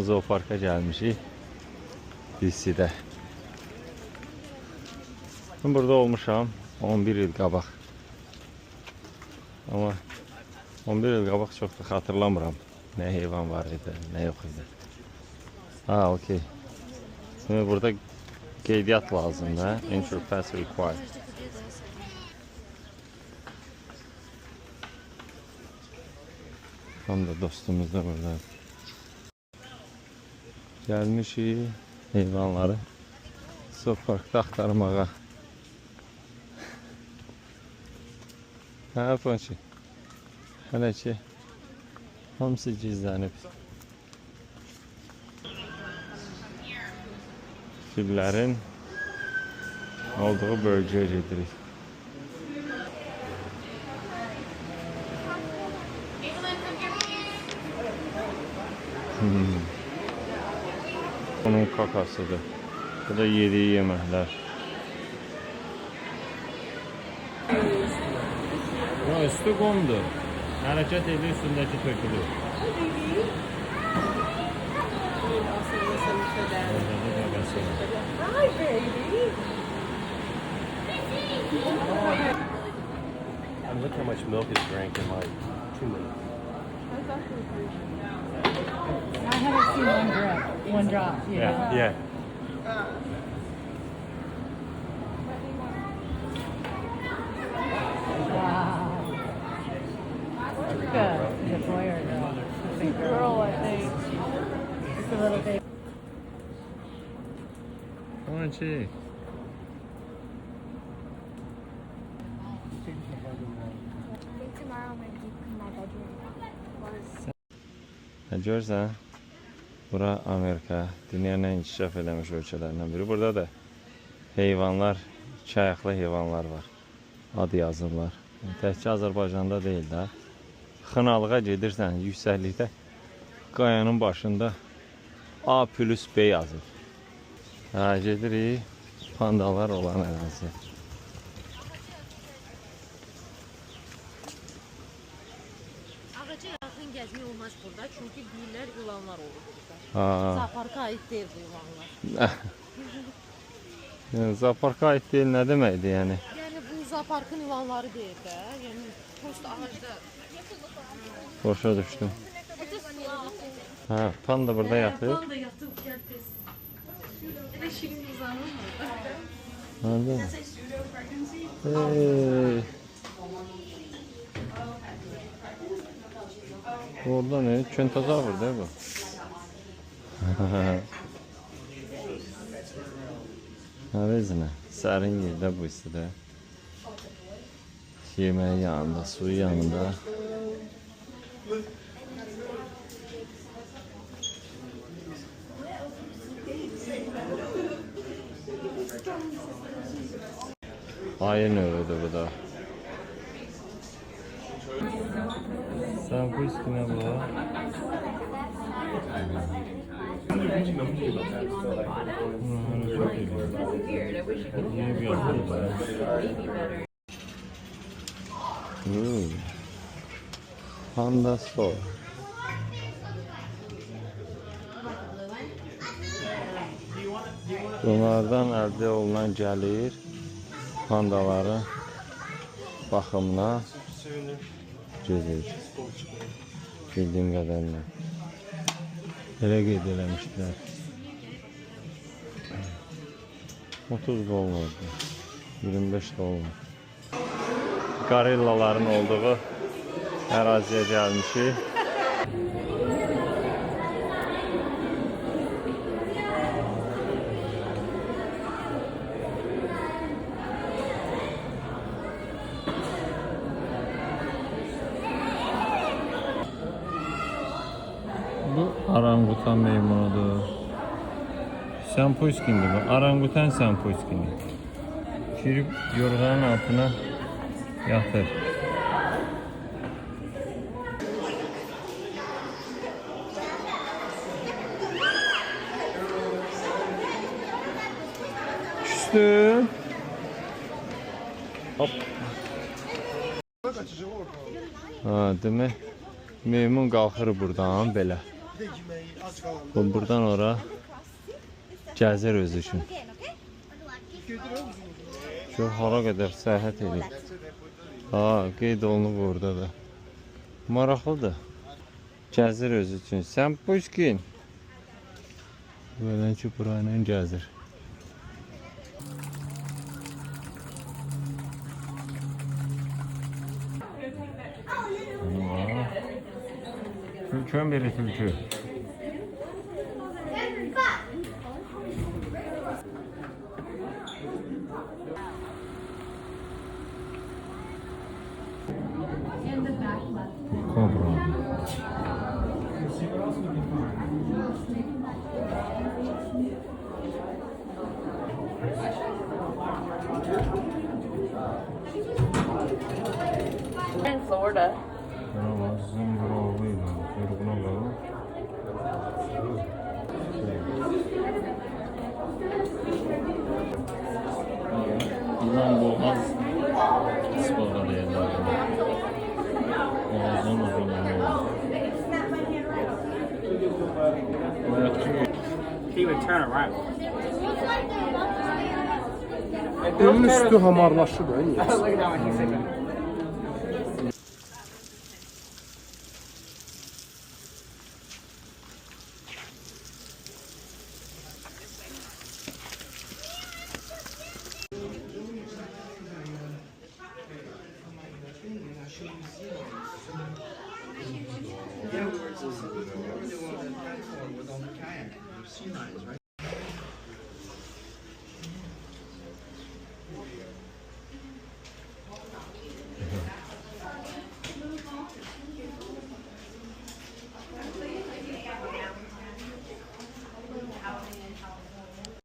Zooparka gəlmişik. DC'də. Ben burada olmuşam 11 il qabaq. Ama 11 il qabaq çox da xatırlamıram. Nə heyvan var idi, nə yox idi. Ha, okey. Şimdi burada qeydiyyat lazımdır. Entry pass required. Tam da dostumuz da burada. Gəlmişik heyvanları zooparkda axtarmağa. Ha, Ponçi. Hələ ki hamısı gizlənib. Fillərin olduğu bölgəyə gedirik. Onun kakasıdır. Bu da yediği yeməklər. Ya üstü qomdur. Hərəkət edir, üstündəki tökülür. Hi, baby. And look how much milk is drank in like 2 minutes. I haven't seen one drop. Yeah, yeah. Wow. Good. Is it boy or girl? It's a girl, I think. It's a little baby. Ponçi. Tomorrow I'm gonna deep clean my bedroom. Görürsən? Bura Amerika, dünyanın ən inkişaf eləmiş ölkələrindən biri. Burada da heyvanlar, iki ayaqlı heyvanlar var. Ad yazırlar. Təkcə Azərbaycanda deyil də. Xınalığa gedirsən yüksəklikdə qayanın başında A+B yazır. Ha, gedirik pandalar olan ərazi. Ağaca yaxın gəzmək olmaz burada çünki deyirlər yılanlar olur burada. Ha. Zooparka aid deyil bu yılanlar. Yəni, zooparka aid deyil nə deməkdir yəni? Yəni bu zooparkın yılanları deyil də. Yəni post ağacda. Boşa düşdüm. Ha, panda burada yatır. Panda yatıb gəl tez. Elə şirin uzanır burada. Anladın mı? Hey. Orada ne? Çöntazavr değil bu? Nevezine? Serin yerde bu istidə. Yemeği yanında, suyu yanında. Ayı növüdür bu da. Sen bu üstüne bu. Panda store. Bunlardan əldə olunan gəlir pandaların baxımına gedir. Bildiyim qədərilə. Elə qeyd eləmişdilər. 30 dollardı. 25 dollar. Gorillaların olduğu əraziyə gəlmişik. Bu orangutan meymunudur. Sempoyskindir bu. Orangutan sempoyskini. Girib yorğanın altına yatır. Küstü. Hop. Ha, demək meymun qalxır buradan belə. Bu buradan ora gəzir özü üçün. Gör hara qədər səyahət edir. Ha, qeyd olunub orada da. Maraqlıdır. Gəzir özü üçün. Sən Pushkin. Böyle ki burayla gəzir. Tülkün biri tülkü. Kobra. In Florida. Bravo, zımbıravıyla. Kuyruğuna bağlı. Yılan boğaz ispara deyirler. Boğazın uzunluğu. He would turn around. Bunun üstü hamarlaşır. Look at that one. He's like,